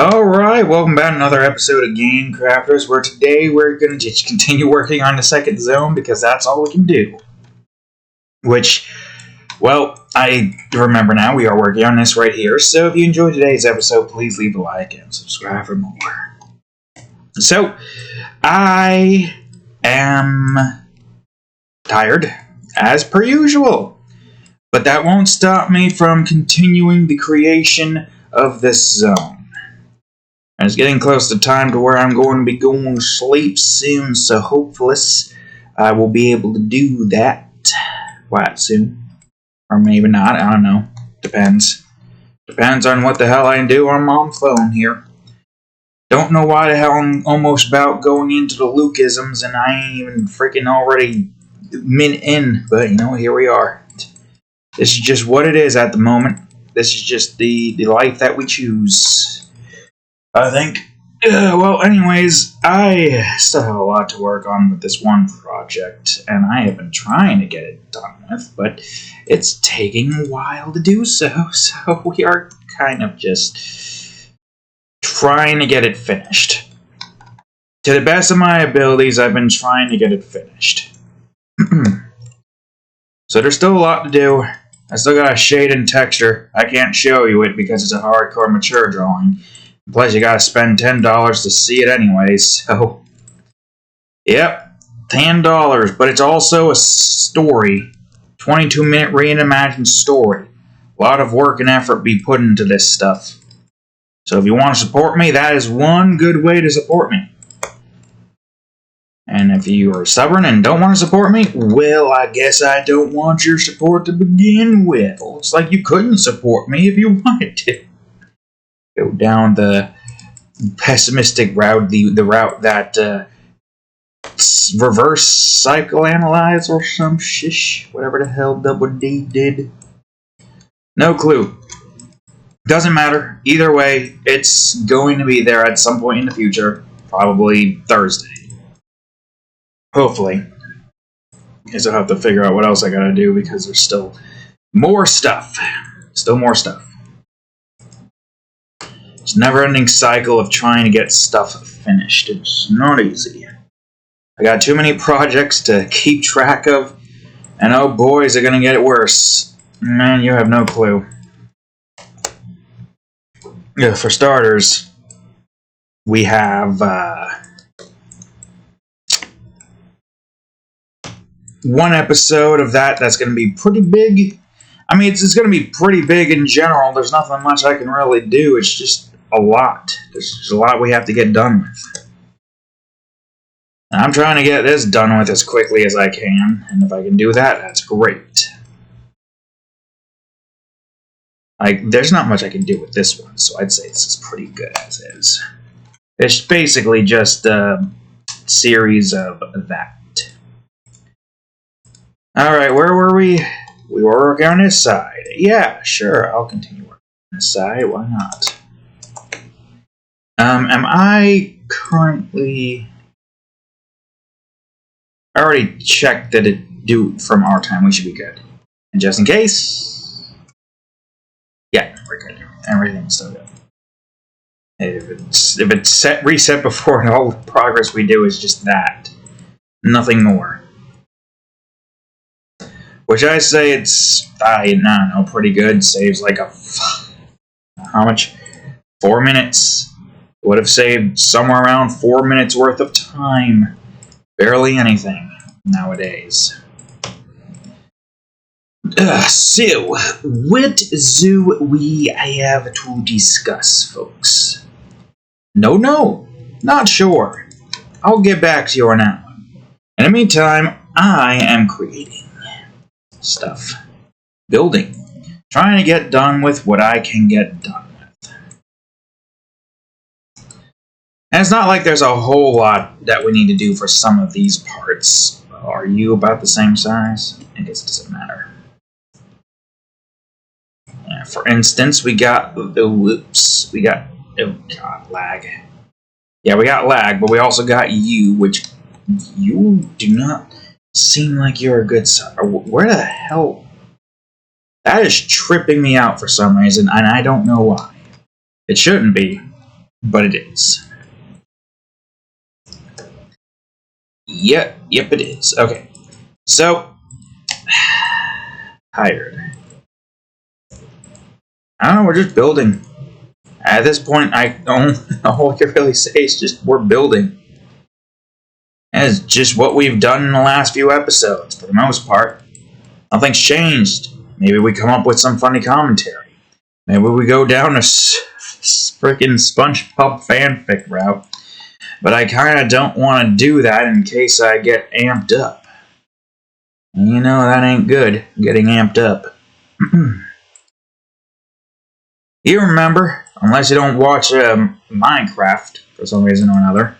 Alright, welcome back to another episode of Game Crafters, where today we're going to just continue working on the second zone because that's all we can do. Which, well, I remember now we are working on this right here, so if you enjoyed today's episode, please leave a like and subscribe for more. So, I am tired, as per usual, but that won't stop me from continuing the creation of this zone. And it's getting close to time to where I'm going to be going to sleep soon, so hopefully I will be able to do that quite soon. Or maybe not, I don't know. Depends. Depends on what the hell I can do on my phone here. Don't know why the hell I'm almost about going into the Lukeisms and I ain't even freaking already in, but you know, here we are. This is just what it is at the moment. This is just the life that we choose. I think. Well, anyways, I still have a lot to work on with this one project, and I have been trying to get it done with, but it's taking a while to do so, so we are kind of just trying to get it finished. To the best of my abilities, I've been trying to get it finished. So there's still a lot to do. I still got a shade and texture. I can't show you it because it's a hardcore mature drawing. Plus, you gotta spend $10 to see it anyways, so... Yep, $10, but it's also a story. 22-minute reimagined story. A lot of work and effort be put into this stuff. So if you want to support me, that is one good way to support me. And if you are stubborn and don't want to support me, well, I guess I don't want your support to begin with. Looks like you couldn't support me if you wanted to. Go down the pessimistic route, the route that reverse psychoanalyze or some shish, whatever the hell Double D did. No clue. Doesn't matter. Either way, it's going to be there at some point in the future. Probably Thursday. Hopefully. Guess I'll have to figure out what else I gotta do because there's still more stuff. Still more stuff. It's a never-ending cycle of trying to get stuff finished. It's not easy. I got too many projects to keep track of, and oh boy, is it gonna get worse. Man, you have no clue. Yeah, for starters, we have one episode of that's gonna be pretty big. I mean, it's gonna be pretty big in general. There's nothing much I can really do. It's just a lot. There's just a lot we have to get done with. And I'm trying to get this done with as quickly as I can, and if I can do that, that's great. There's not much I can do with this one, so I'd say this is pretty good as is. It's basically just a series of that. Alright, where were we? We were working on this side. Yeah, sure, I'll continue working on this side. Why not? Am I currently... I already checked that it do from our time. We should be good. And just in case... Yeah, we're good. Everything's still good. If it's reset before, and all the progress we do is just that. Nothing more. Which I say it's, I don't know, pretty good. Saves like how much? 4 minutes. Would have saved somewhere around 4 minutes worth of time. Barely anything nowadays. So, what do we have to discuss, folks? No, not sure. I'll get back to you on that one. In the meantime, I am creating stuff. Building. Trying to get done with what I can get done with. And it's not like there's a whole lot that we need to do for some of these parts. Are you about the same size? I guess it doesn't matter. Yeah, for instance, we got... Whoops. We got... Oh, God, lag. Yeah, we got lag, but we also got you, which... You do not seem like you're a good size. Where the hell... That is tripping me out for some reason, and I don't know why. It shouldn't be. but it is. Yep, it is. Okay, so tired. I don't know. We're just building. At this point, all I can really say is just we're building. That's just what we've done in the last few episodes, for the most part. Nothing's changed. Maybe we come up with some funny commentary. Maybe we go down a freaking SpongeBob fanfic route. But I kind of don't want to do that in case I get amped up. And you know, that ain't good, getting amped up. You remember, unless you don't watch Minecraft for some reason or another.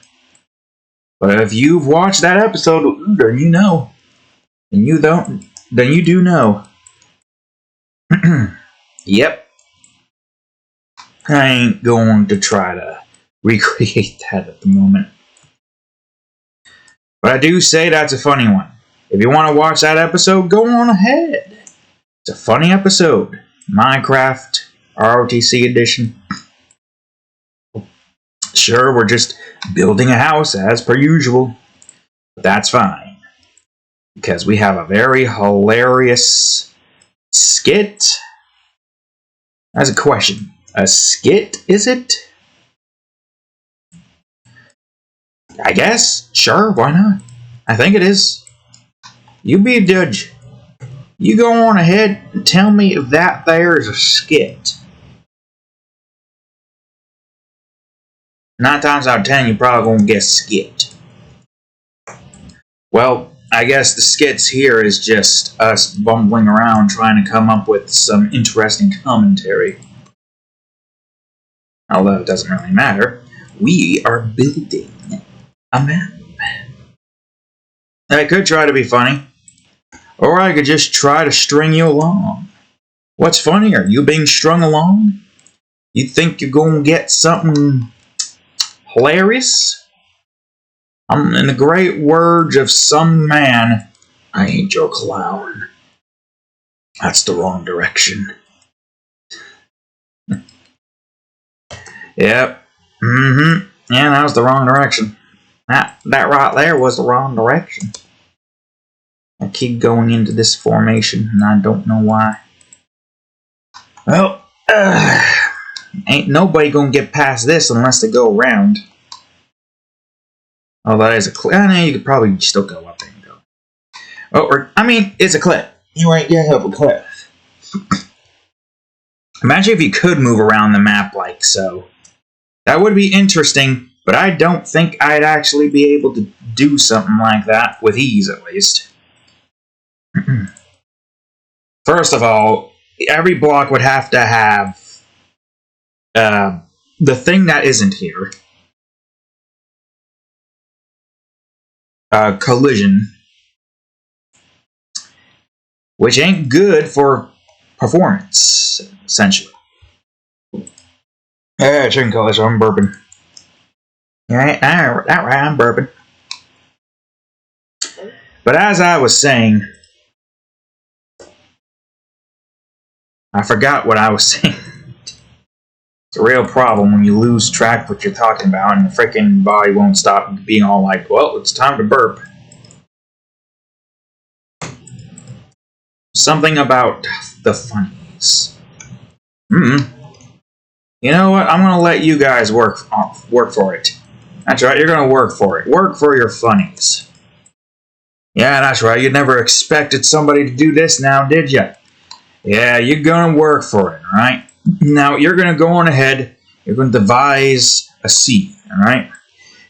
But if you've watched that episode, then you know. And you don't, then you do know. Yep. I ain't going to try to recreate that at the moment. But I do say that's a funny one. If you want to watch that episode, go on ahead. It's a funny episode. Minecraft ROTC edition. Sure, we're just building a house as per usual. But that's fine. Because we have a very hilarious skit. That's a question. A skit, is it? I guess. Sure, why not? I think it is. You be a judge. You go on ahead and tell me if that there is a skit. 9 times out of 10, you're probably going to guess skit. Well, I guess the skits here is just us bumbling around trying to come up with some interesting commentary. Although it doesn't really matter. We are building a map. I could try to be funny. Or I could just try to string you along. What's funnier, you being strung along? You think you're going to get something hilarious? In the great words of some man, I ain't your clown. That's the wrong direction. Yep. Yeah, that was the wrong direction. That right there was the wrong direction. I keep going into this formation, and I don't know why. Well, ain't nobody gonna get past this unless they go around. Oh, that is a clip. I know you could probably still go up there and go. Oh, it's a clip. You ain't gonna help a clip. Imagine if you could move around the map like so. That would be interesting, but I don't think I'd actually be able to do something like that, with ease at least. First of all, every block would have to have the thing that isn't here. Collision. Which ain't good for performance, essentially. Yeah, chicken colors, I'm burping. Alright, that right, I'm burping. But as I was saying, I forgot what I was saying. It's a real problem when you lose track of what you're talking about and the freaking body won't stop being all like, well, it's time to burp. Something about the funnies. You know what? I'm going to let you guys work for it. That's right, you're going to work for it. Work for your funnies. Yeah, that's right. You never expected somebody to do this now, did you? Yeah, you're going to work for it, all right? Now, you're going to go on ahead. You're going to devise a scene, all right?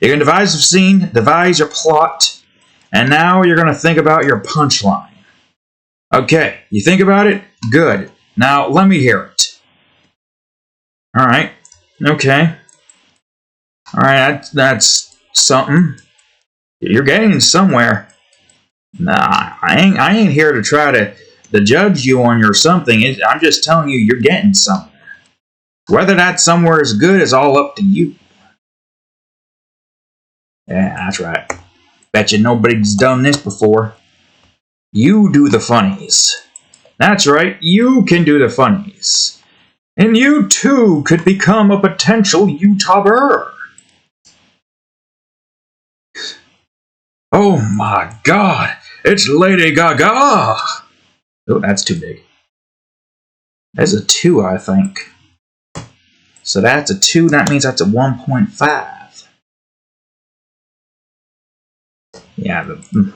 You're going to devise a scene, devise your plot, and now you're going to think about your punchline. Okay, you think about it? Good. Now, let me hear it. All right. Okay. All right, that's something. You're getting somewhere. Nah, I ain't here to try to judge you on your something. I'm just telling you you're getting somewhere. Whether that somewhere is good is all up to you. Yeah, that's right. Bet you nobody's done this before. You do the funnies. That's right, you can do the funnies. And you too could become a potential YouTuber. Oh my god, it's Lady Gaga! Oh, that's too big. That's a 2, I think. So that's a 2, that means that's a 1.5. Yeah, you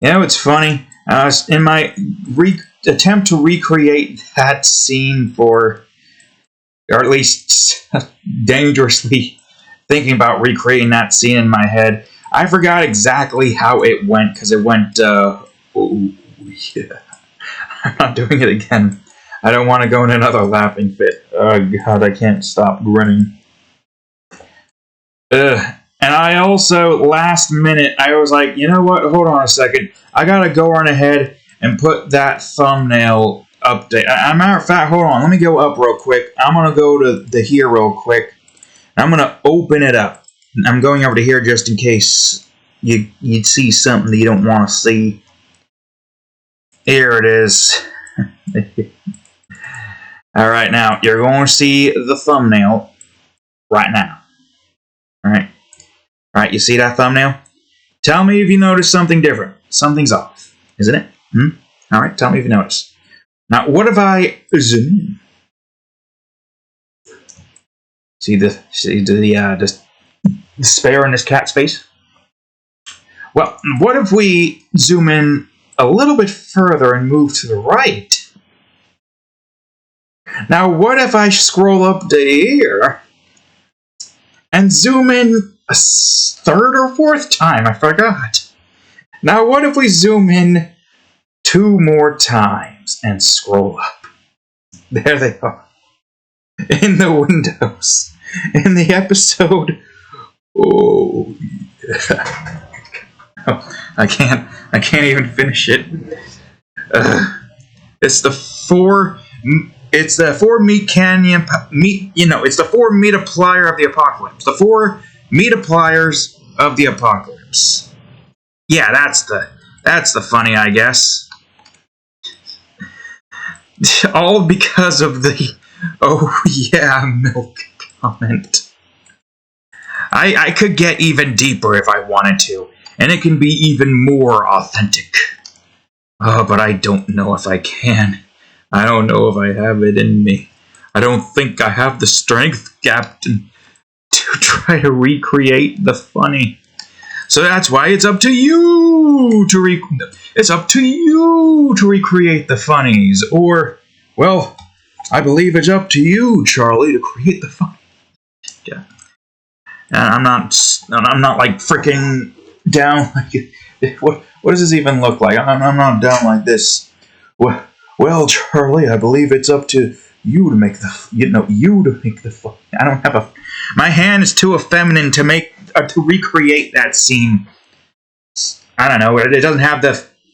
know, it's funny. In my attempt to recreate that scene for, or at least dangerously thinking about recreating that scene in my head, I forgot exactly how it went, because it went, oh, yeah. I'm not doing it again. I don't want to go in another laughing fit. Oh, God, I can't stop grinning. And I also, last minute, I was like, you know what? Hold on a second. I gotta go on ahead and put that thumbnail update. As a matter of fact, hold on. Let me go up real quick. I'm gonna go to here real quick. I'm gonna open it up. I'm going over to here just in case you'd see something that you don't want to see. Here it is. Alright, now, you're going to see the thumbnail right now. Alright? Alright, you see that thumbnail? Tell me if you notice something different. Something's off, isn't it? Alright, tell me if you notice. Now, what if I zoom in? See the despair in this cat's face? Well, what if we zoom in a little bit further and move to the right? Now, what if I scroll up to here and zoom in a third or fourth time? I forgot. Now, what if we zoom in 2 more times and scroll up? There they are. In the windows. In the episode. Oh, yeah. Oh, I can't even finish it. It's the 4 meat canyon meat. You know, it's the 4 meat-applier of the apocalypse. The 4 meat-appliers of the apocalypse. Yeah, that's the funny, I guess. All because of the oh yeah milk comment. I could get even deeper if I wanted to, and it can be even more authentic. Oh, but I don't know if I can. I don't know if I have it in me. I don't think I have the strength, Captain, to try to recreate the funny. So that's why it's up to you to recreate the funnies. Or, well, I believe it's up to you, Charlie, to create the funny. Yeah. I'm not like freaking down like what does this even look like? I'm not down like this. Well, Charlie, I believe it's up to you to make the fun. I don't have my hand is too effeminate to recreate that scene. I don't know. It doesn't have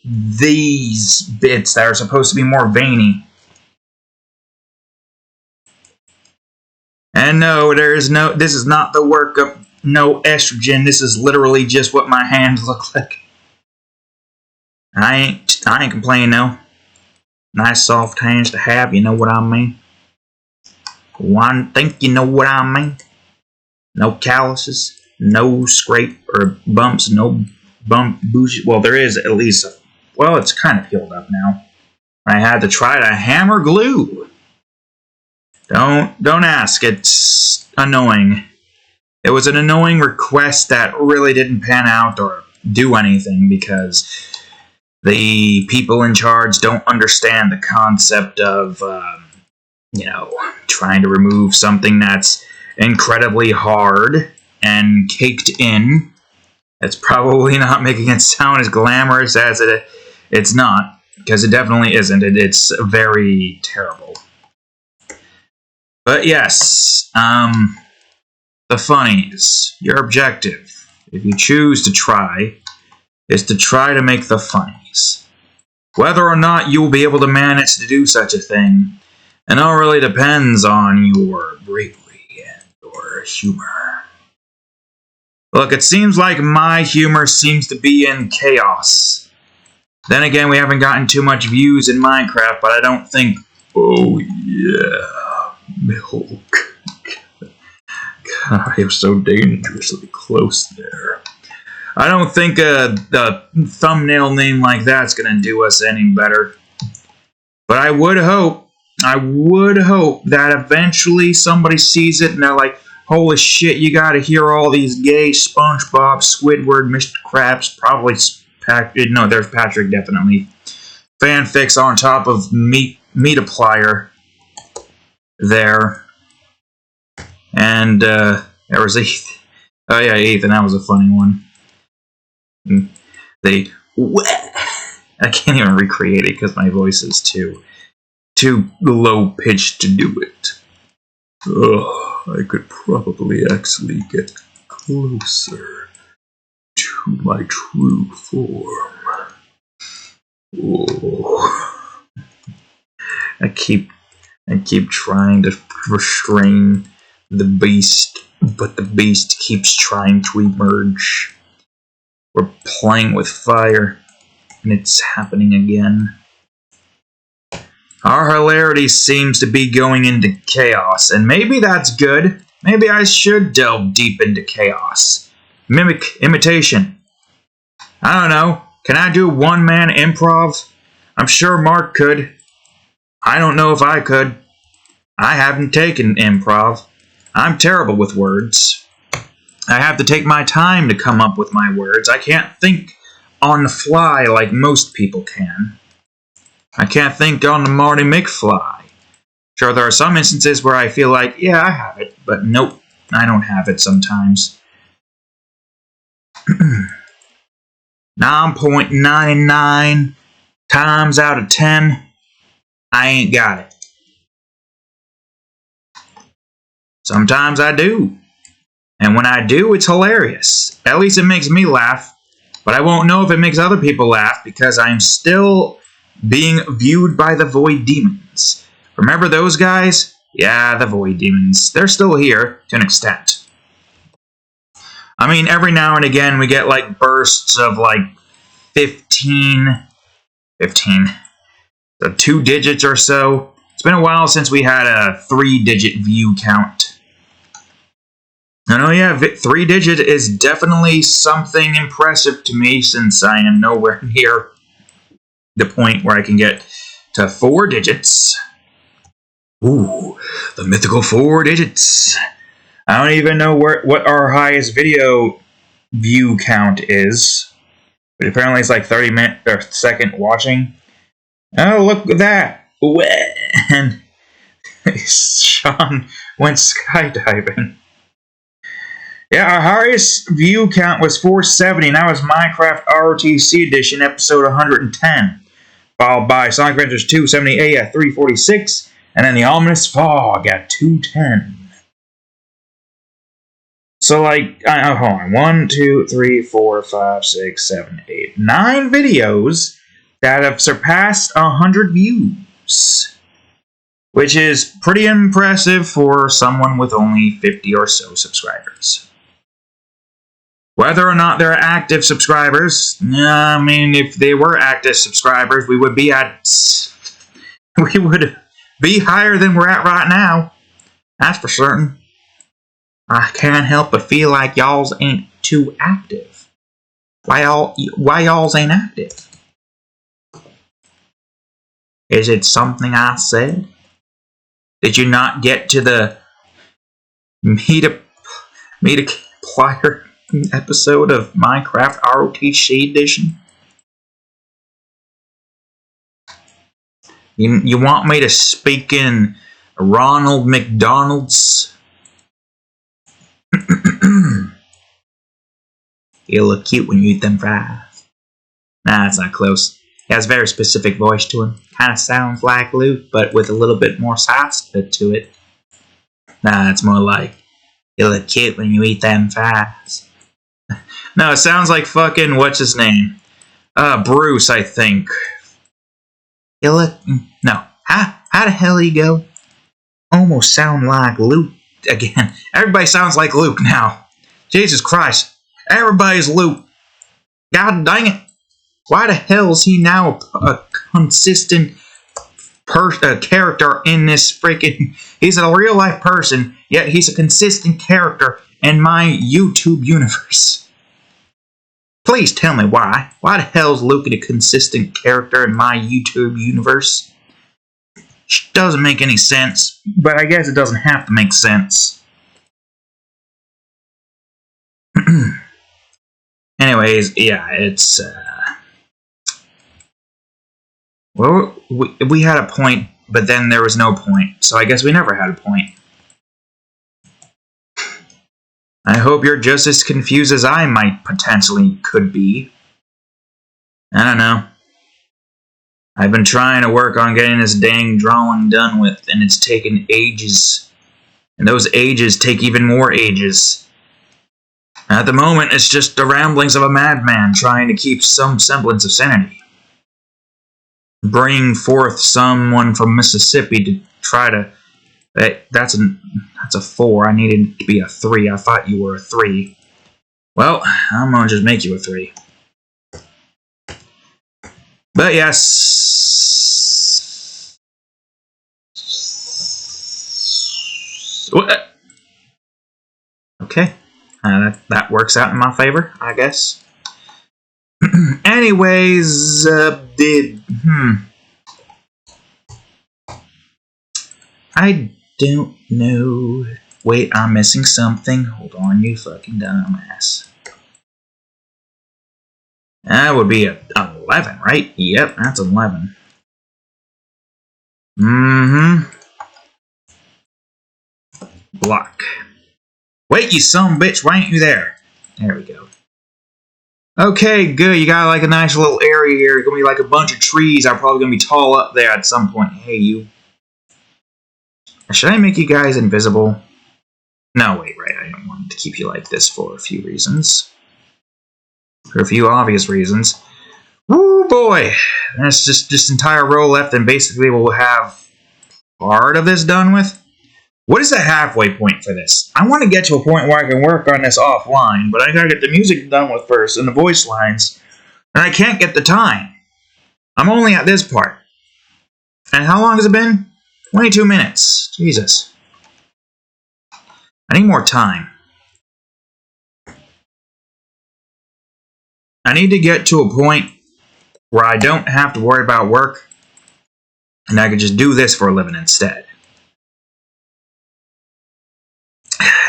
these bits that are supposed to be more veiny. And no, this is not the work of no estrogen. This is literally just what my hands look like. I ain't complaining, no. Nice soft hands to have, you know what I mean? I think you know what I mean. No calluses, no scrape or bumps, no bump bougie. Well, there is at least well, it's kind of healed up now. I had to try to hammer glue. Don't ask, it's annoying. It was an annoying request that really didn't pan out or do anything because the people in charge don't understand the concept of, trying to remove something that's incredibly hard and caked in. It's probably not making it sound as glamorous as it's not, because it definitely isn't. It's very terrible. But yes, the funnies. Your objective, if you choose to try, is to try to make the funnies. Whether or not you will be able to manage to do such a thing, it all really depends on your bravery and your humor. Look, it seems like my humor seems to be in chaos. Then again, we haven't gotten too much views in Minecraft, but I don't think... Oh, yeah. milk. God, I am so dangerously close there. I don't think the thumbnail name like that's gonna do us any better. But I would hope that eventually somebody sees it and they're like, holy shit, you gotta hear all these gay SpongeBob, Squidward, Mr. Krabs, probably no, there's Patrick definitely. Fanfics on top of Meatiplier there. And there was Ethan. Oh yeah, Ethan, that was a funny one. I can't even recreate it because my voice is too low pitched to do it. Oh, I could probably actually get closer to my true form. Oh. I keep trying to restrain the beast, but the beast keeps trying to emerge. We're playing with fire, and it's happening again. Our hilarity seems to be going into chaos, and maybe that's good. Maybe I should delve deep into chaos. Mimic imitation. I don't know. Can I do one-man improv? I'm sure Mark could. I don't know if I could. I haven't taken improv. I'm terrible with words. I have to take my time to come up with my words. I can't think on the fly like most people can. I can't think on the Marty McFly. Sure, there are some instances where I feel like, yeah, I have it, but nope, I don't have it sometimes. 9.99 times out of 10, I ain't got it. Sometimes I do. And when I do, it's hilarious. At least it makes me laugh. But I won't know if it makes other people laugh because I'm still being viewed by the Void Demons. Remember those guys? Yeah, the Void Demons. They're still here to an extent. I mean, every now and again we get like bursts of like 15, so 2 digits or so. It's been a while since we had a 3-digit view count. And oh yeah, 3-digit is definitely something impressive to me since I am nowhere near the point where I can get to 4 digits. Ooh, the mythical 4 digits. I don't even know what our highest video view count is. But apparently it's like 30 minute or second watching. Oh, look at that. And Sean went skydiving. Yeah, our highest view count was 470, and that was Minecraft ROTC Edition, episode 110. Followed by Sonic Adventures 278 at 346, and then the Ominous Fog at 210. So, like, hold on. 1, 2, 3, 4, 5, 6, 7, 8, 9 videos that have surpassed 100 views. Which is pretty impressive for someone with only 50 or so subscribers. Whether or not they're active subscribers, I mean, if they were active subscribers, we would be higher than we're at right now. That's for certain. I can't help but feel like y'alls ain't too active. Why y'alls ain't active? Is it something I said? Did you not get to the Meatiplier episode of Minecraft ROTC Edition? You want me to speak in Ronald McDonald's? You look cute when you eat them fries. Nah, that's not close. He has a very specific voice to him. Kind of sounds like Luke, but with a little bit more sauce to it. Nah, it's more like, you look cute when you eat them fries. No, it sounds like fucking, what's his name? Bruce, I think. You look, no. How the hell he go? Almost sound like Luke again. Everybody sounds like Luke now. Jesus Christ. Everybody's Luke. God dang it. Why the hell is he now a consistent character in this freaking... He's a real-life person, yet he's a consistent character in my YouTube universe. Please tell me why. Why the hell is Luke a consistent character in my YouTube universe? Which doesn't make any sense, but I guess it doesn't have to make sense. Anyways, yeah, it's... Well, we had a point, but then there was no point, so I guess we never had a point. I hope you're just as confused as I might potentially could be. I don't know. I've been trying to work on getting this dang drawing done with, and it's taken ages. And those ages take even more ages. At the moment, it's just the ramblings of a madman trying to keep some semblance of sanity. Bringing forth someone from Mississippi to try to... That's a 4. I needed it to be a 3. I thought you were a 3. Well, I'm gonna just make you a 3. But yes... What? Okay. That works out in my favor, I guess. Anyways, I don't know. Wait, I'm missing something. Hold on, you fucking dumbass. That would be a 11, right? Yep, that's 11. Block. Wait, you son-bitch, why ain't you there? There we go. Okay, good. You got like a nice little area here. It's gonna be like a bunch of trees. I'm probably gonna be tall up there at some point. Hey, you. Should I make you guys invisible? No, wait, right. I don't want to keep you like this for a few reasons. For a few obvious reasons. Woo, boy. That's just this entire row left, and basically we'll have part of this done with. What is the halfway point for this? I want to get to a point where I can work on this offline, but I gotta get the music done with first and the voice lines, and I can't get the time. I'm only at this part. And how long has it been? 22 minutes. Jesus. I need more time. I need to get to a point where I don't have to worry about work, and I can just do this for a living instead.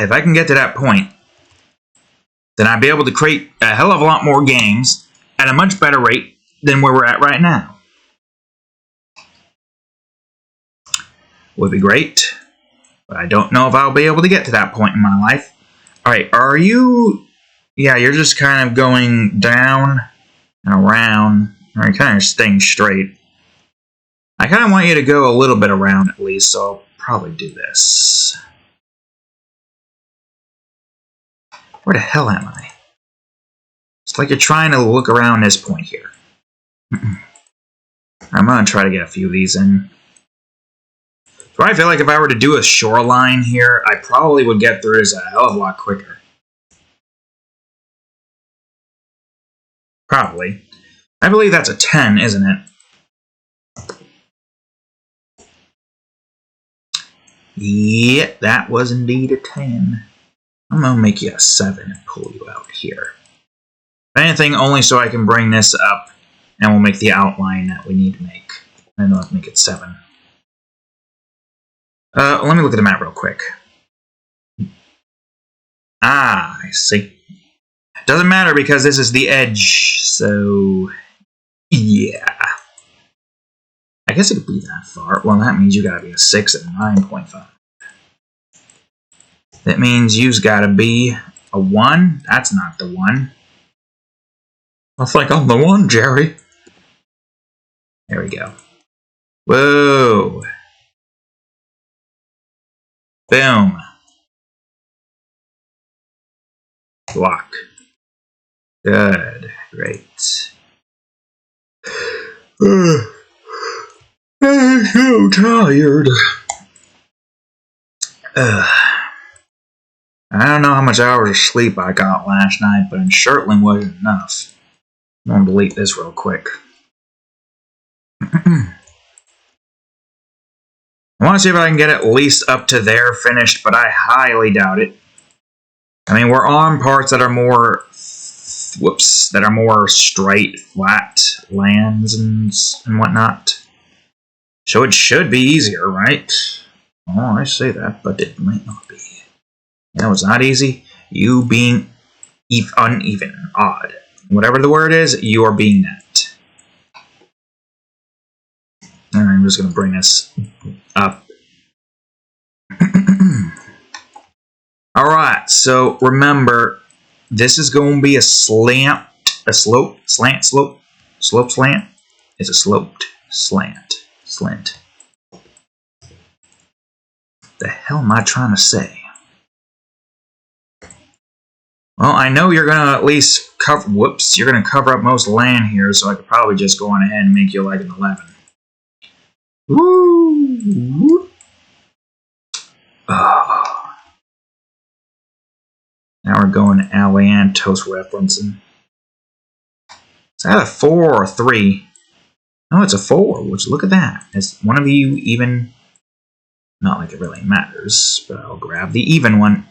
If I can get to that point, then I'd be able to create a hell of a lot more games at a much better rate than where we're at right now. Would be great, but I don't know if I'll be able to get to that point in my life. Alright, are you... Yeah, you're just kind of going down and around, or you're kind of staying straight. I kind of want you to go a little bit around at least, so I'll probably do this. Where the hell am I? It's like you're trying to look around this point here. I'm going to try to get a few of these in. So I feel like if I were to do a shoreline here, I probably would get through this a hell of a lot quicker. Probably. I believe that's a 10, isn't it? Yeah, that was indeed a 10. I'm going to make you a 7 and pull you out here. If anything, only so I can bring this up, and we'll make the outline that we need to make. And then let's make it 7. Let me look at the map real quick. Ah, I see. Doesn't matter because this is the edge, so... Yeah. I guess it could be that far. Well, that means you gotta be a 6 and 9.5. That means you've gotta be a 1. That's not the 1. I think I'm the 1, Jerry. There we go. Whoa. Boom. Block. Good. Great. I'm so tired. I don't know how much hours of sleep I got last night, but it certainly wasn't enough. I'm going to delete this real quick. I want to see if I can get at least up to there finished, but I highly doubt it. I mean, we're on parts that are more, that are more straight, flat lands and whatnot. So it should be easier, right? Oh, I say that, but it might not be. You know, it's not easy. You being uneven, odd. Whatever the word is, you are being that. And I'm just going to bring this up. Alright, so remember, this is going to be a slant. It's a sloped slant. The hell am I trying to say? Well, I know you're going to at least cover... Whoops, you're going to cover up most land here, so I could probably just go on ahead and make you like an 11. Woo! Oh. Now we're going to Aliantos referencing. Is that a 4 or a 3? No, it's a 4, which look at that. Is one of you even... Not like it really matters, but I'll grab the even one.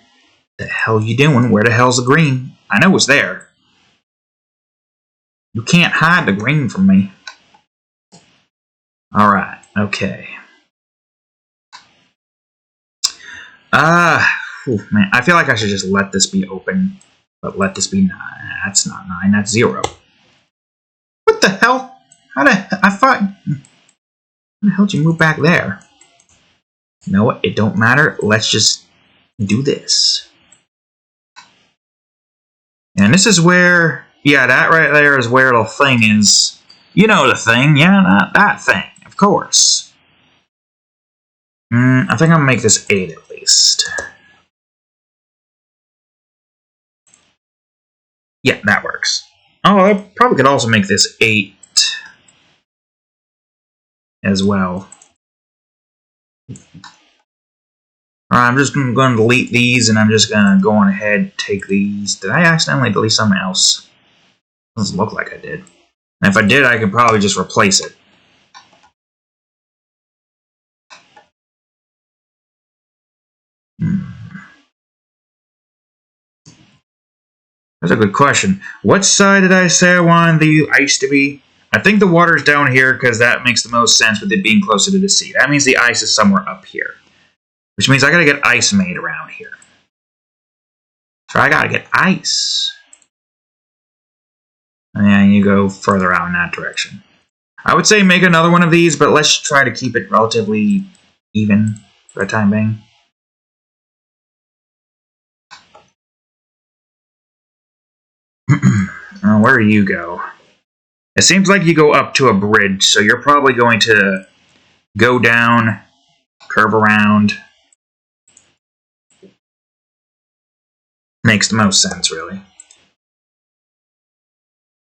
The hell you doing? Where the hell's the green? I know it's there. You can't hide the green from me. Alright, okay. Man, I feel like I should just let this be open. But let this be 9. That's not 9, that's 0. What the hell? How the hell did you move back there? You know what? It don't matter. Let's just do this. And this is where... Yeah, that right there is where the thing is. You know the thing. Yeah, that thing. Of course. I think I'm going to make this 8 at least. Yeah, that works. Oh, I probably could also make this 8 as well. Alright, I'm just going to delete these, and I'm just going to go on ahead and take these. Did I accidentally delete something else? Doesn't look like I did. And if I did, I could probably just replace it. That's a good question. What side did I say I wanted the ice to be? I think the water's down here because that makes the most sense with it being closer to the sea. That means the ice is somewhere up here. Which means I gotta get ice made around here. So I gotta get ice. And you go further out in that direction. I would say make another one of these, but let's try to keep it relatively even for the time being. Where do you go? It seems like you go up to a bridge, so you're probably going to go down, curve around. Makes the most sense, really.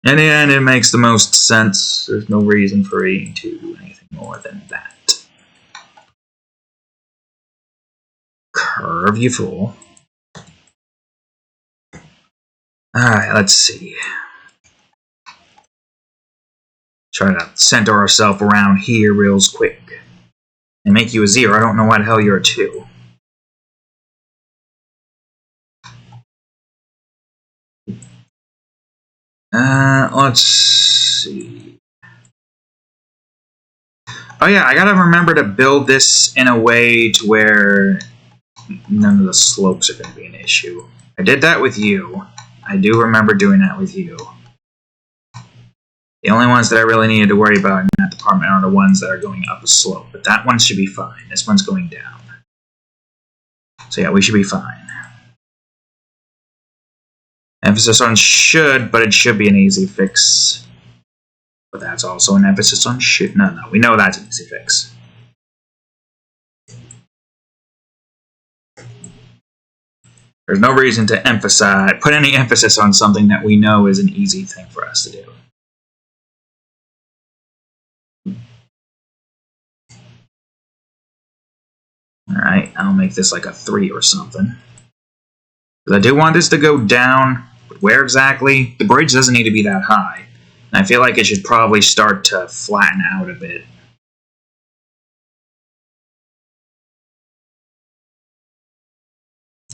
In the end, it makes the most sense. There's no reason for you to do anything more than that. Curve, you fool. Alright, let's see. Try to center ourselves around here real quick. And make you a 0. I don't know why the hell you're a 2. Let's see. Oh yeah, I gotta remember to build this in a way to where none of the slopes are gonna be an issue. I did that with you. I do remember doing that with you. The only ones that I really needed to worry about in that department are the ones that are going up a slope. But that one should be fine. This one's going down. So yeah, we should be fine. Emphasis on should, but it should be an easy fix. But that's also an emphasis on should. No, we know that's an easy fix. There's no reason to put any emphasis on something that we know is an easy thing for us to do. Alright, I'll make this like a 3 or something. Because I do want this to go down, but where exactly? The bridge doesn't need to be that high. And I feel like it should probably start to flatten out a bit.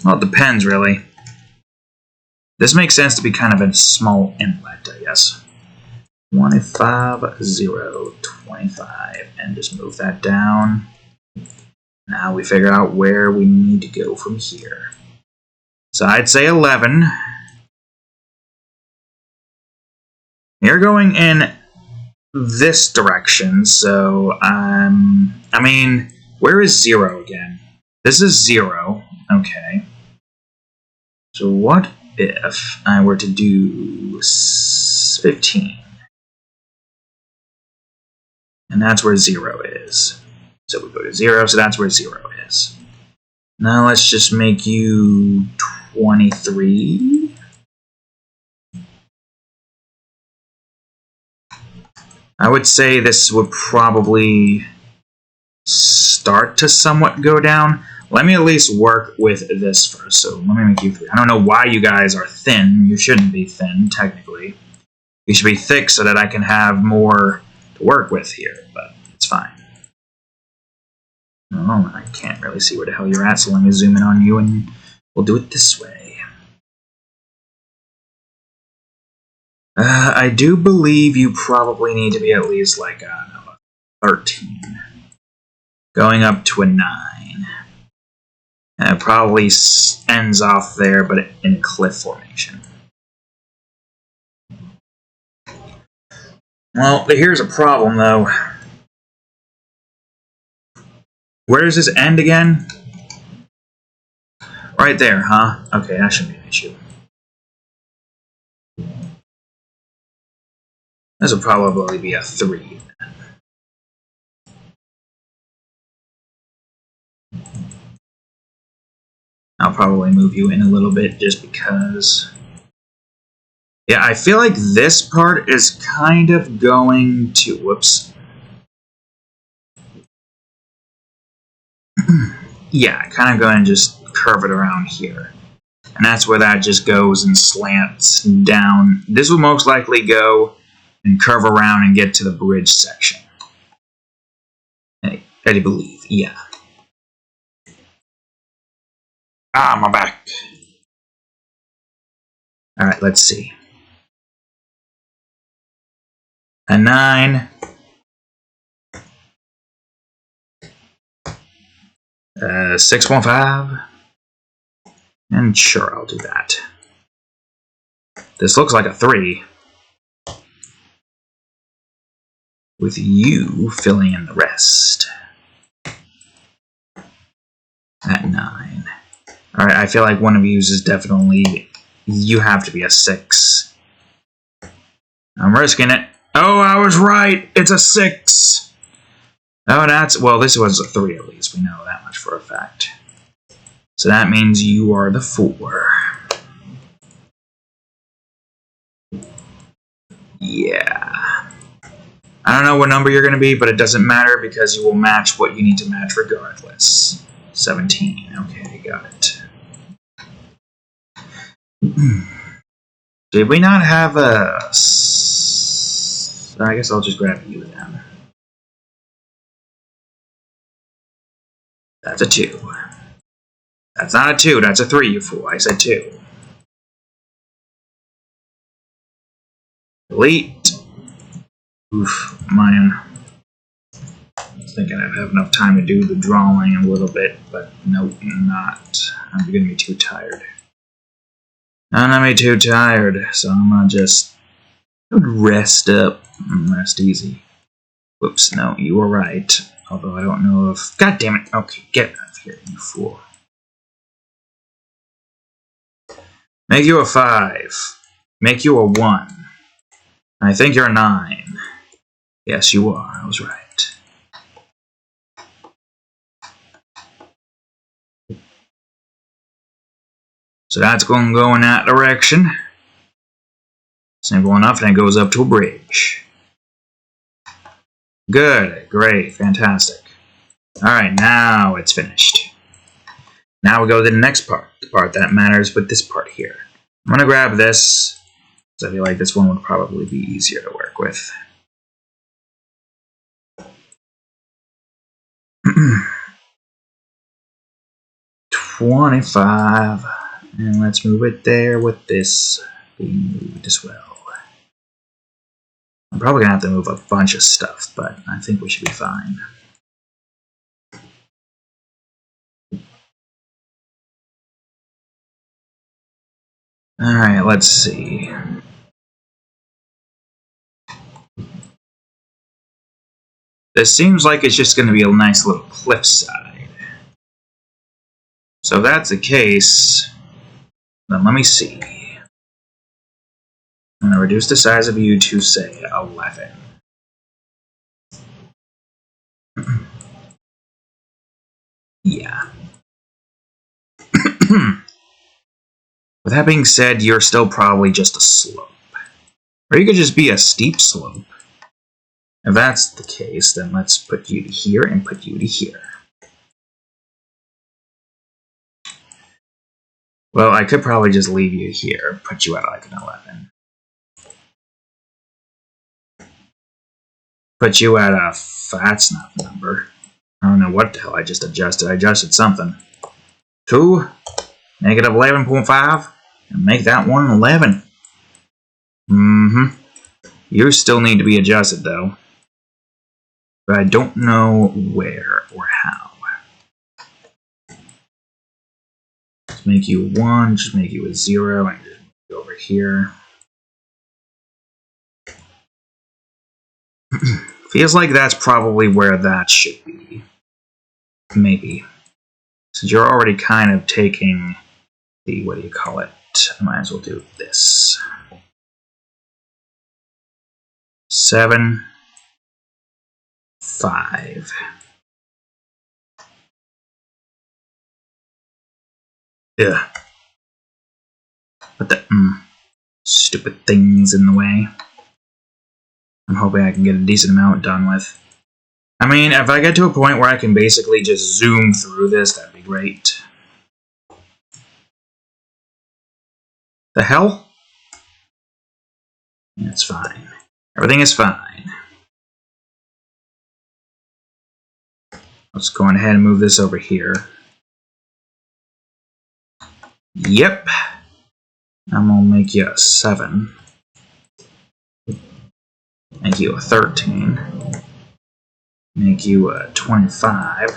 Well, it depends, really. This makes sense to be kind of a small inlet, I guess. 25, 0, 25, and just move that down. Now we figure out where we need to go from here. So I'd say 11. You're going in this direction, so I mean, where is 0 again? This is 0, okay. So what if I were to do 15? And that's where 0 is. So we go to 0, so that's where 0 is. Now let's just make you 23. I would say this would probably start to somewhat go down. Let me at least work with this first. So let me make you 3. I don't know why you guys are thin. You shouldn't be thin, technically. You should be thick so that I can have more to work with here, but it's fine. Oh, I can't really see where the hell you're at, so let me zoom in on you and we'll do it this way. I do believe you probably need to be at least like, I don't know, 13. Going up to a 9. And it probably ends off there, but in a cliff formation. Well, here's a problem, though. Where does this end again? Right there, huh? Okay, that shouldn't be an issue. This will probably be a 3. I'll probably move you in a little bit just because... Yeah, I feel like this part is kind of going to... Whoops. Yeah, kind of going to just curve it around here. And that's where that just goes and slants down. This will most likely go and curve around and get to the bridge section. I believe, yeah. Ah, my back. Alright, let's see. A 9. 615. And sure, I'll do that. This looks like a 3. With you filling in the rest. At 9. Alright, I feel like one of you is definitely... You have to be a 6. I'm risking it. Oh, I was right! It's a 6! Oh, that's... Well, this was a 3 at least. We know that much for a fact. So that means you are the 4. Yeah. I don't know what number you're going to be, but it doesn't matter because you will match what you need to match regardless. 17. Okay, got it. Did we not have a... I guess I'll just grab you then. That's a 2. That's not a 2, that's a 3, you fool. I said 2. Delete. Oof, man. I was thinking I'd have enough time to do the drawing a little bit, but nope, not. I'm beginning to be too tired. I'm gonna be too tired, so I'm gonna just rest up and rest easy. Whoops, no, you were right. Although I don't know if... God damn it! Okay, get out of here, you fool. Make you a 5. Make you a 1. I think you're a 9. Yes, you are. I was right. So that's going to go in that direction. Simple enough, and it goes up to a bridge. Good, great, fantastic. Alright, now it's finished. Now we go to the next part, the part that matters with this part here. I'm going to grab this, because I feel like this one would probably be easier to work with. 25. And let's move it there with this being moved as well. I'm probably going to have to move a bunch of stuff, but I think we should be fine. Alright, let's see. This seems like it's just going to be a nice little cliffside. So if that's the case, then let me see. I'm going to reduce the size of you to, say, 11. Yeah. With that being said, you're still probably just a slope. Or you could just be a steep slope. If that's the case, then let's put you to here and put you to here. Well, I could probably just leave you here, put you at like an 11. Put you at a... that's not the number. I don't know what the hell I just adjusted. I adjusted something. 2, negative 11.5, and make that one 11. You still need to be adjusted, though. But I don't know where or how. Just make you 1, just make you a 0, and just go over here. Feels like that's probably where that should be. Maybe. Since you're already kind of taking the, what do you call it? I might as well do this. 7, 5. Ugh. Put the stupid things in the way. I'm hoping I can get a decent amount done with. I mean, if I get to a point where I can basically just zoom through this, that'd be great. The hell? It's fine. Everything is fine. Let's go ahead and move this over here. Yep. I'm gonna make you a 7. Make you a 13. Make you a 25.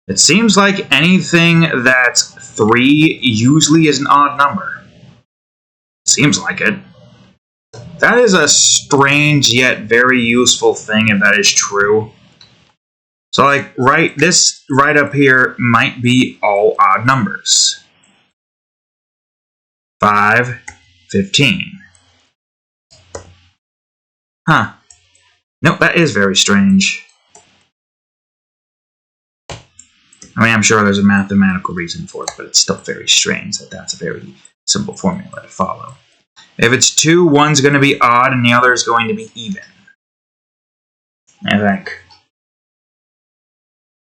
It seems like anything that's 3 usually is an odd number. Seems like it. That is a strange yet very useful thing if that is true. So like this right up here might be all odd numbers. 5, 15. Huh. No, that is very strange. I mean, I'm sure there's a mathematical reason for it, but it's still very strange that that's a very simple formula to follow. If it's 2, one's going to be odd and the other is going to be even. I think.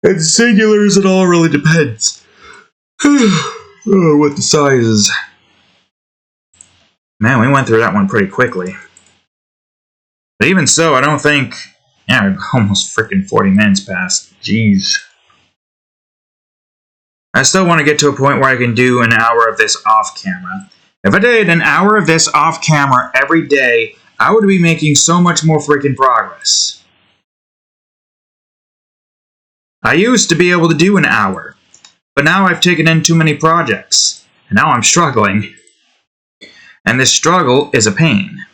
And singulars, it all really depends. What the size is. Man, we went through that one pretty quickly. But even so, I don't think... Yeah, almost freaking 40 minutes passed. Jeez. I still want to get to a point where I can do an hour of this off camera. If I did an hour of this off camera every day, I would be making so much more freaking progress. I used to be able to do an hour, but now I've taken in too many projects, and now I'm struggling. And this struggle is a pain.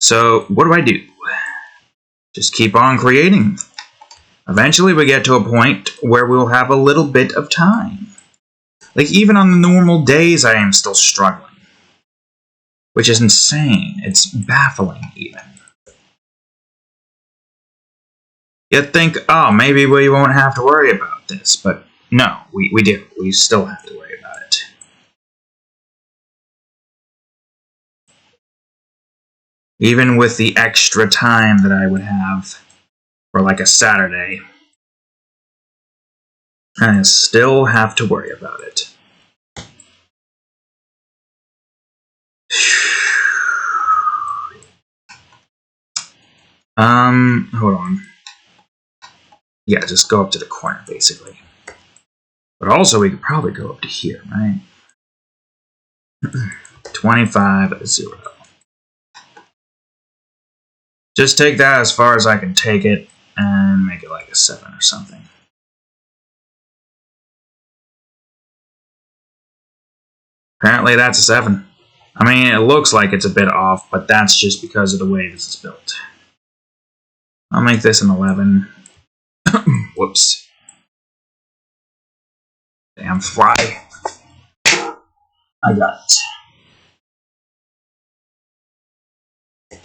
So, what do? Just keep on creating. Eventually we get to a point where we'll have a little bit of time. Like, even on the normal days, I am still struggling. Which is insane. It's baffling, even. You'd think, oh, maybe we won't have to worry about this. But no, we do. We still have to worry about it. Even with the extra time that I would have for like a Saturday, I still have to worry about it. Hold on. Yeah, just go up to the corner, basically. But also, we could probably go up to here, right? 25, 0. Just take that as far as I can take it, and make it like a 7 or something. Apparently that's a 7. I mean, it looks like it's a bit off, but that's just because of the way this is built. I'll make this an 11. Whoops. Damn fly. I got it.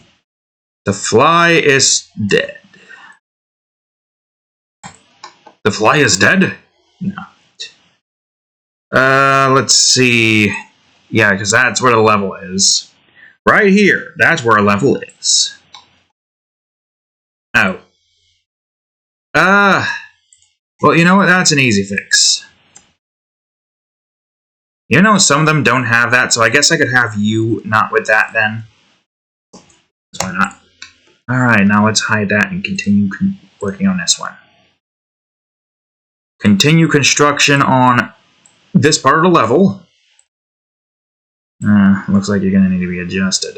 The fly is dead. The fly is dead? No. Let's see. Yeah, because that's where the level is. Right here. That's where a level is. Oh. Well, you know what? That's an easy fix. You know, some of them don't have that, so I guess I could have you not with that then. Why not? Alright, now let's hide that and continue working on this one. Continue construction on this part of the level. Looks like you're going to need to be adjusted.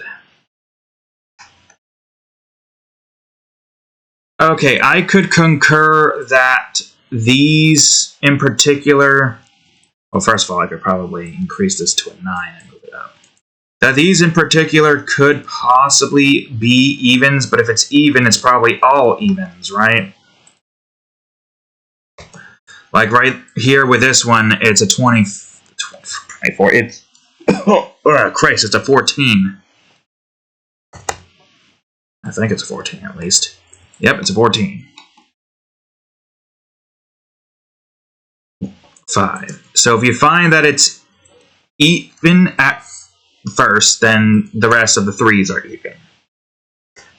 Okay, I could concur that these in particular... Well, first of all, I could probably increase this to a 9 and move it up. That these in particular could possibly be evens, but if it's even, it's probably all evens, right? Like right here with this one, it's a 24. It's... Oh, Christ, it's a 14. I think it's a 14 at least. Yep, it's a 14. 5. So if you find that it's even at first, then the rest of the 3s are even.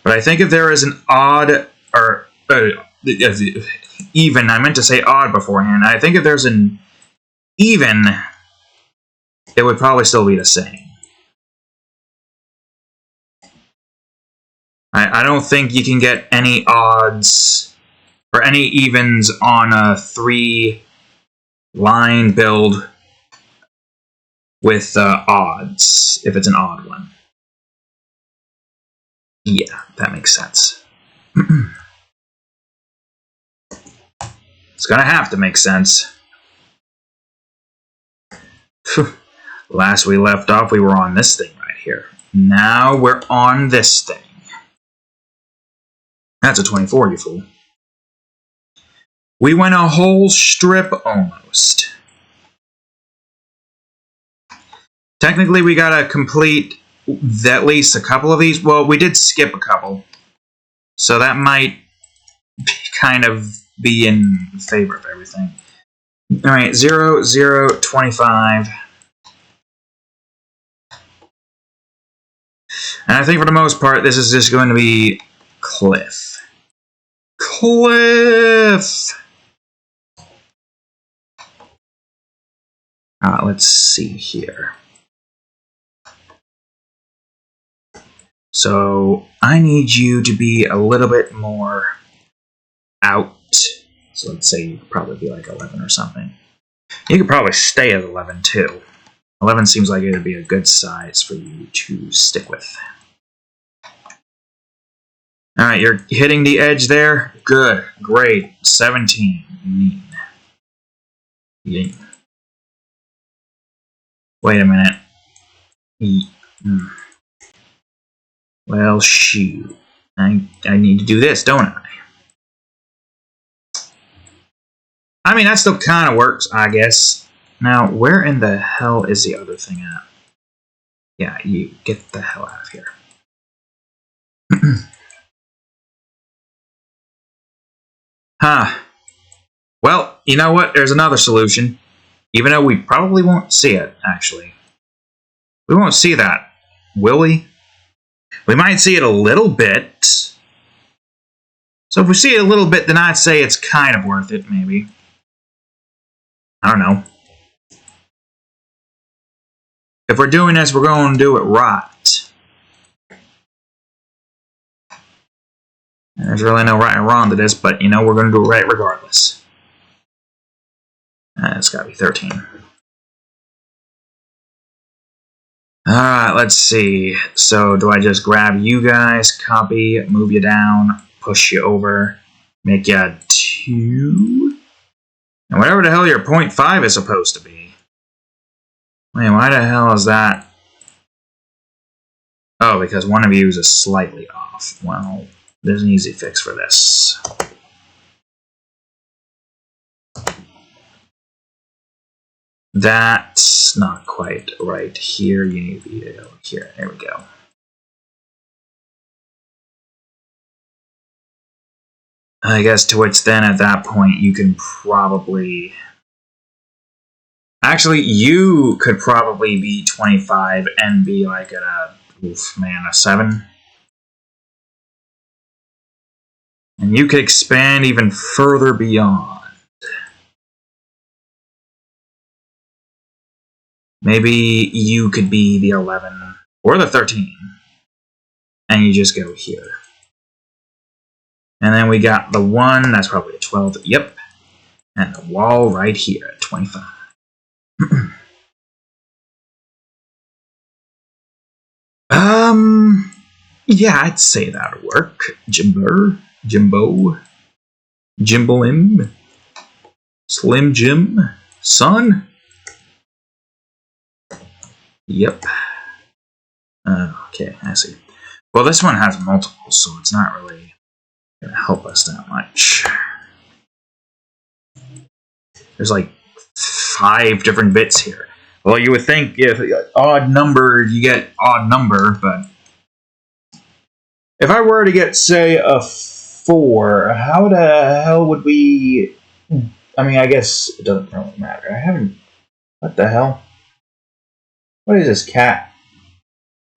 But I think if there is an odd, or even, I meant to say odd beforehand. I think if there's an even, it would probably still be the same. I don't think you can get any odds or any evens on a 3-line build with odds, if it's an odd one. Yeah, that makes sense. It's gonna have to make sense. Last we left off, we were on this thing right here. Now we're on this thing. That's a 24, you fool. We went a whole strip almost. Technically, we gotta complete at least a couple of these. Well, we did skip a couple. So that might kind of be in favor of everything. Alright, 0, 0, 25. And I think for the most part, this is just going to be Cliff. Cliff! Let's see here. So, I need you to be a little bit more out. So let's say you could probably be like 11 or something. You could probably stay at 11 too. 11 seems like it would be a good size for you to stick with. Alright, you're hitting the edge there. Good. Great. 17. Mean. Wait a minute. Well, shoot. I need to do this, don't I? I mean, that still kind of works, I guess. Now, where in the hell is the other thing at? Yeah, you get the hell out of here. Huh. Well, you know what? There's another solution. Even though we probably won't see it, actually. We won't see that, will we? We might see it a little bit. So if we see it a little bit, then I'd say it's kind of worth it, maybe. I don't know. If we're doing this, we're going to do it right. And there's really no right and wrong to this, but you know, we're going to do it right regardless. It's got to be 13. Alright, let's see. So, do I just grab you guys, copy, move you down, push you over, make you 2? And whatever the hell your 0.5 is supposed to be. Wait, why the hell is that? Oh, because one of you is slightly off. Well, there's an easy fix for this. That's not quite right here. You need to be here. There we go. I guess to which then at that point you can probably... Actually, you could probably be 25 and be like at a 7. And you could expand even further beyond. Maybe you could be the 11 or the 13. And you just go here. And then we got the 1, that's probably a 12. Yep. And the wall right here at 25. Yeah, I'd say that'd work. Jimbo, Jimbolim, Slim Jim, son. Yep. Okay, I see. Well, this one has multiples, so it's not really going to help us that much. There's like 5 different bits here. Well, you would think if odd number, you get odd number, but if I were to get, say, a 4, how the hell would we... I mean, I guess it doesn't really matter. I haven't... What the hell? What is this cat?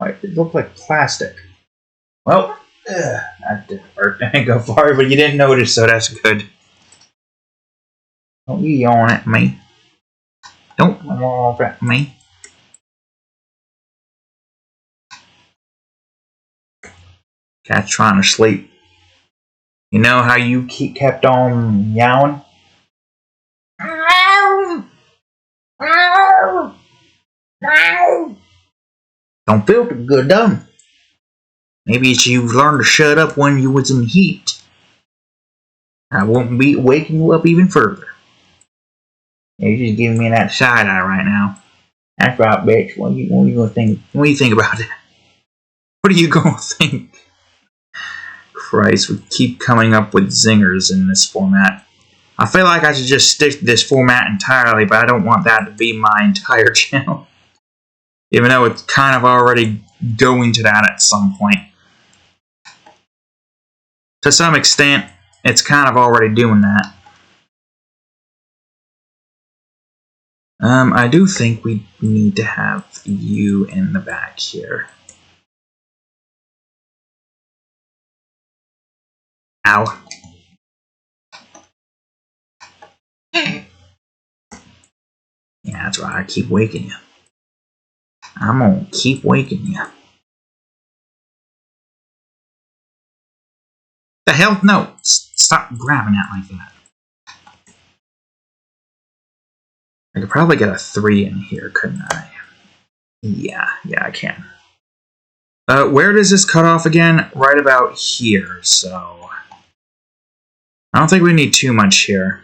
It looked like plastic. Well, that didn't hurt. I didn't go far, but you didn't notice, so that's good. Don't you yawn at me. Don't laugh at me. Cat's trying to sleep. You know how you kept on yowling? Don't feel too good, though. Maybe you've learned to shut up when you was in heat. I won't be waking you up even further. You're just giving me that side eye right now. That's right, bitch. What are you gonna think? What do you think about that? What are you gonna think? Christ, we keep coming up with zingers in this format. I feel like I should just stick to this format entirely, but I don't want that to be my entire channel. Even though it's kind of already going to that at some point. To some extent, it's kind of already doing that. I do think we need to have you in the back here. Ow. Yeah, that's right. I keep waking you. I'm gonna keep waking you. The hell? No. Stop grabbing that like that. I could probably get a 3 in here, couldn't I? Yeah, I can. Where does this cut off again? Right about here, so... I don't think we need too much here.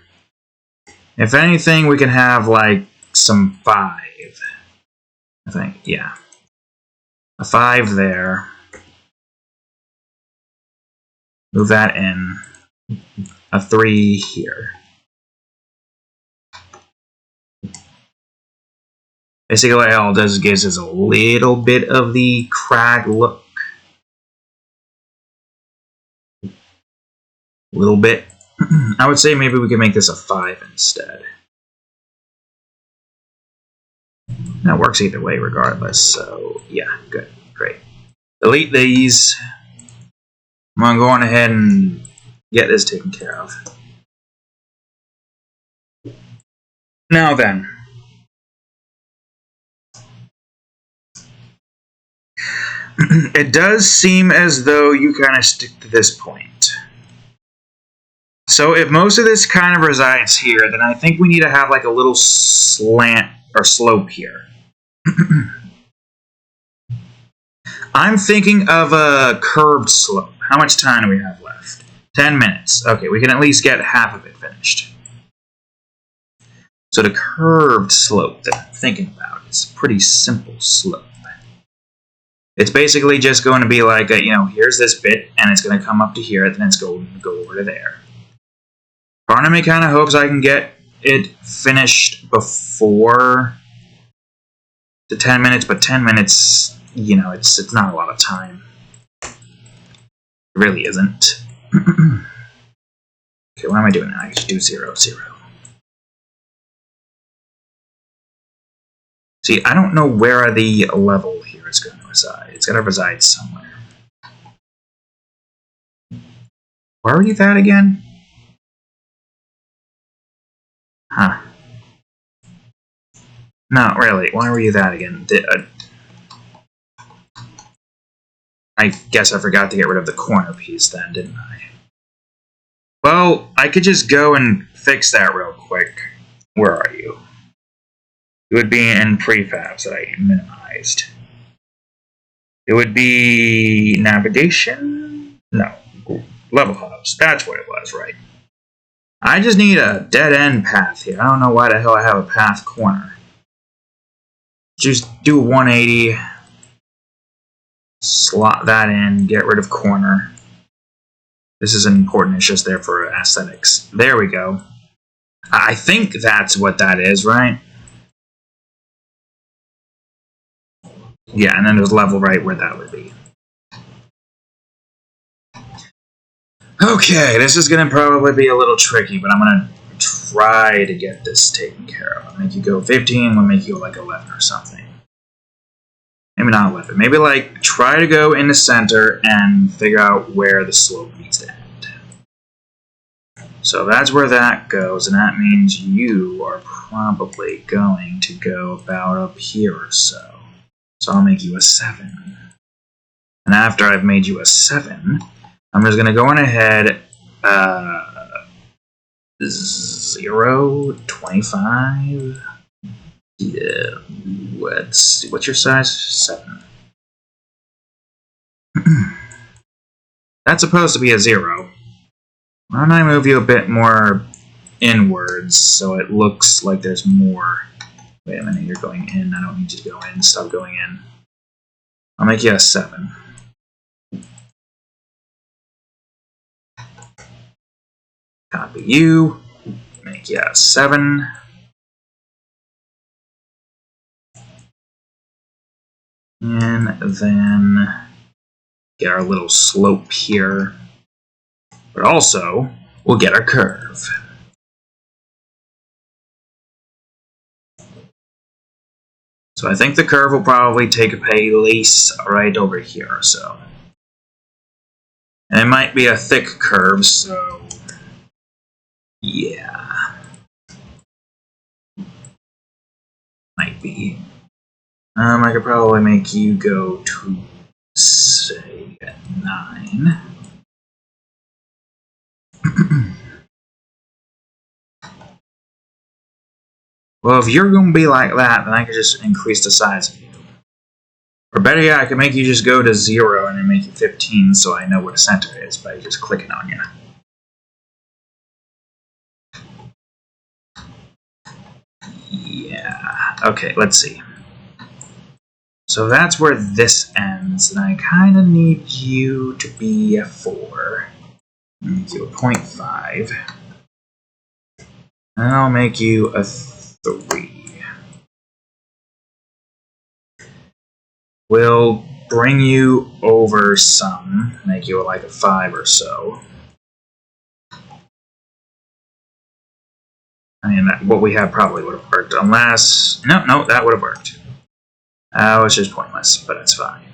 If anything, we can have, like, some 5. I think, yeah. A 5 there. Move that in. A 3 here. Basically, all it does is gives us a little bit of the crag look. A little bit. I would say maybe we could make this a 5 instead. That works either way regardless, so yeah, good, great. Delete these. I'm going ahead and get this taken care of. Now then. It does seem as though you kind of stick to this point. So if most of this kind of resides here, then I think we need to have like a little slant or slope here. I'm thinking of a curved slope. How much time do we have left? 10 minutes. Okay, we can at least get half of it finished. So the curved slope that I'm thinking about is a pretty simple slope. It's basically just going to be like, here's this bit, and it's going to come up to here, and then it's going to go over to there. Part of me kind of hopes I can get it finished before the 10 minutes, but 10 minutes, it's not a lot of time. It really isn't. Okay, what am I doing now? I can do 0, 0. See, I don't know where the level here is going to reside. It's got to reside somewhere. Where are you at again? Huh. Not really. Why were you that again? I guess I forgot to get rid of the corner piece then, didn't I? Well, I could just go and fix that real quick. Where are you? It would be in prefabs that I minimized. It would be navigation? No. Level hubs. That's what it was, right? I just need a dead-end path here. I don't know why the hell I have a path corner. Just do a 180. Slot that in. Get rid of corner. This isn't important. It's just there for aesthetics. There we go. I think that's what that is, right? Yeah, and then there's level right where that would be. Okay, this is going to probably be a little tricky, but I'm going to try to get this taken care of. I'll make you go 15, we'll make you like 11 or something. Maybe not 11. Maybe like try to go in the center and figure out where the slope needs to end. So that's where that goes, and that means you are probably going to go about up here or so. So I'll make you a 7. And after I've made you a 7, I'm just going to go on ahead, 0, 25, yeah, what's your size? 7. That's supposed to be a 0. Why don't I move you a bit more inwards so it looks like there's more. Wait a minute, you're going in. I don't need you to go in. Stop going in. I'll make you a 7. Copy you. Make you a 7. And then get our little slope here. But also, we'll get our curve. So I think the curve will probably take a place right over here or so. And it might be a thick curve, so yeah. Might be. I could probably make you go to, say, 9. Well, if you're going to be like that, then I could just increase the size of you. Or better yet, I could make you just go to 0 and then make it 15 so I know where the center is by just clicking on you. Yeah. Okay, let's see. So that's where this ends, and I kind of need you to be a 4. Make you a 0.5. And I'll make you a 3. We'll bring you over some, make you like a 5 or so. I mean, what we have probably would have worked, unless... No, that would have worked. It's just pointless, but it's fine.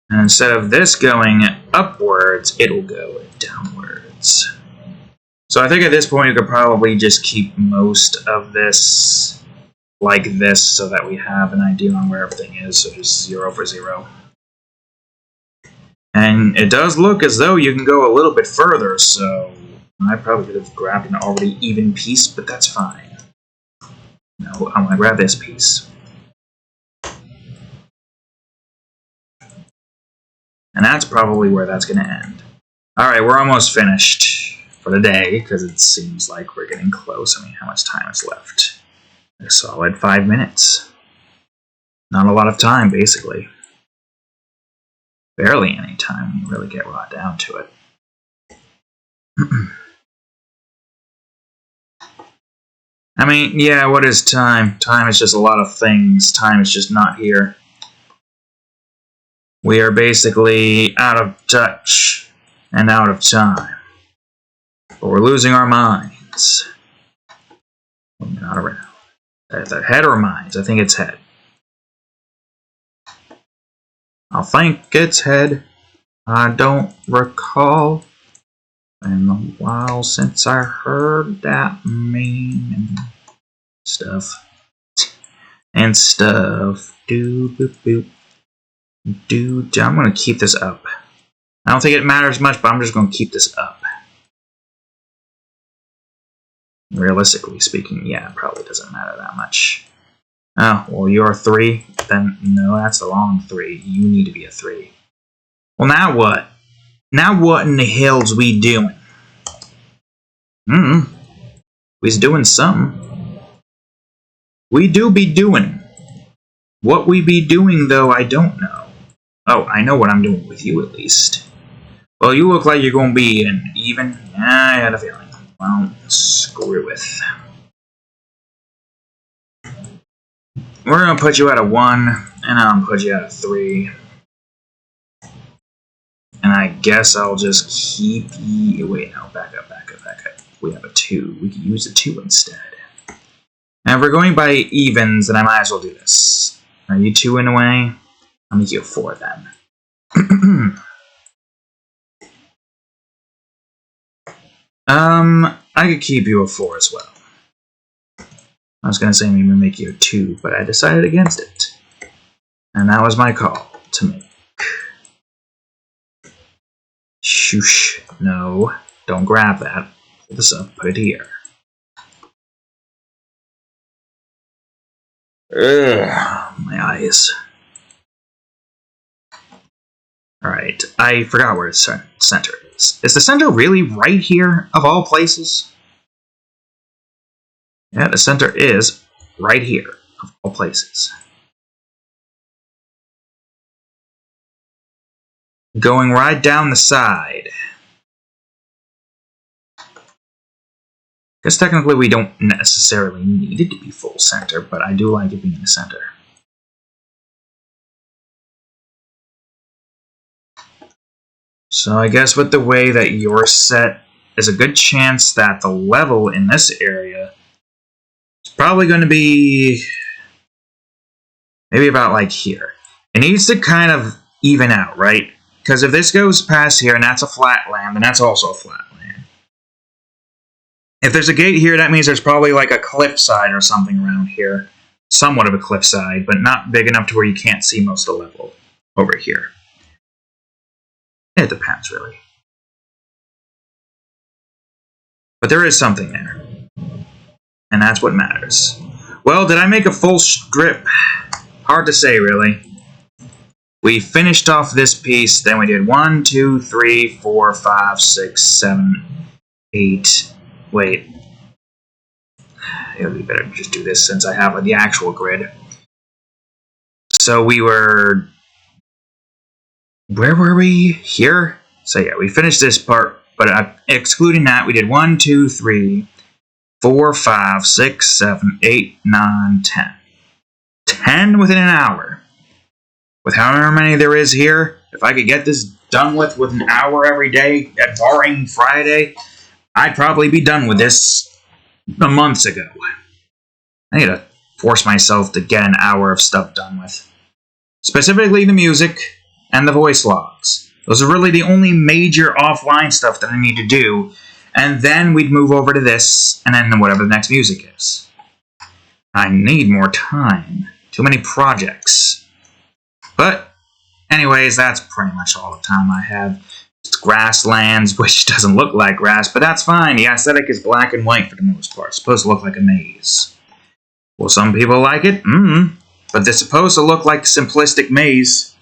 And instead of this going upwards, it'll go downwards. So I think at this point you could probably just keep most of this like this so that we have an idea on where everything is, so just 0 for 0. And it does look as though you can go a little bit further, so I probably could have grabbed an already even piece, but that's fine. No, I want to grab this piece. And that's probably where that's going to end. Alright, we're almost finished for the day, because it seems like we're getting close. I mean, how much time is left? A solid 5 minutes. Not a lot of time, basically. Barely any time when you really get right down to it. I mean, yeah, what is time? Time is just a lot of things. Time is just not here. We are basically out of touch and out of time. But we're losing our minds. When we're not around. Is that head or minds? I think it's head. I think it's head. I don't recall. Been a while since I heard that mean stuff. And stuff. Doop boop boop. Dude, I'm going to keep this up. I don't think it matters much, but I'm just going to keep this up. Realistically speaking, yeah, it probably doesn't matter that much. Oh, well, you're 3? Then, no, that's the wrong 3. You need to be a 3. Well, now what? Now what in the hell's we doing? We's doing something. We do be doing. What we be doing, though, I don't know. Oh, I know what I'm doing with you, at least. Well, you look like you're going to be an even. I had a feeling. Well, screw it. We're going to put you at a 1, and I'm going to put you at a 3. And I guess I'll just keep you... Wait, no, back up. We have a 2. We could use a 2 instead. Now, if we're going by evens, then I might as well do this. Are you 2 in a way? I'll make you a 4 then. I could keep you a 4 as well. I was going to say maybe make you a 2, but I decided against it. And that was my call to make. Shoosh. No. Don't grab that. Pull this up. Put it here. Ugh. My eyes. Alright. I forgot where its center is. Is the center really right here, of all places? Yeah, the center is right here, of all places. Going right down the side. Because technically we don't necessarily need it to be full center, but I do like it being the center. So I guess with the way that you're set, there's a good chance that the level in this area is probably going to be maybe about like here. It needs to kind of even out, right? Because if this goes past here and that's a flat land, then that's also a flat land. If there's a gate here, that means there's probably like a cliffside or something around here. Somewhat of a cliffside, but not big enough to where you can't see most of the level over here. It depends, really. But there is something there. And that's what matters. Well, did I make a full strip? Hard to say, really. We finished off this piece, then we did 1, 2, 3, 4, 5, 6, 7, 8. Wait. It would be better to just do this since I have the actual grid. So we were... Where were we? Here? So yeah, we finished this part, but excluding that, we did 1, 2, 3, 4, 5, 6, 7, 8, 9, 10. 10 within an hour. With however many there is here, if I could get this done with an hour every day, barring Friday, I'd probably be done with this months ago. I need to force myself to get an hour of stuff done with. Specifically the music and the voice logs. Those are really the only major offline stuff that I need to do, and then we'd move over to this, and then whatever the next music is. I need more time. Too many projects. But Anyways, that's pretty much all the time I have. It's grasslands, which doesn't look like grass, but that's fine. The aesthetic is black and white for the most part. It's supposed to look like a maze. Well, some people like it, but they're supposed to look like a simplistic maze.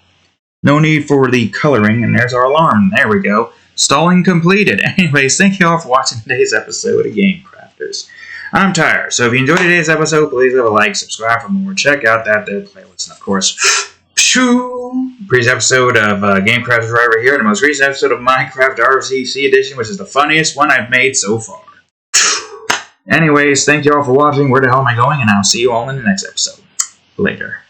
No need for the coloring, and there's our alarm. There we go. Stalling completed. Anyways, thank you all for watching today's episode of Game Crafters. I'm Tyre, so if you enjoyed today's episode, please leave a like, subscribe for more, check out that there playlist, and of course, previous episode of Game Crafters right over here, and the most recent episode of Minecraft RCC Edition, which is the funniest one I've made so far. Anyways, thank you all for watching. Where the hell am I going? And I'll see you all in the next episode. Later.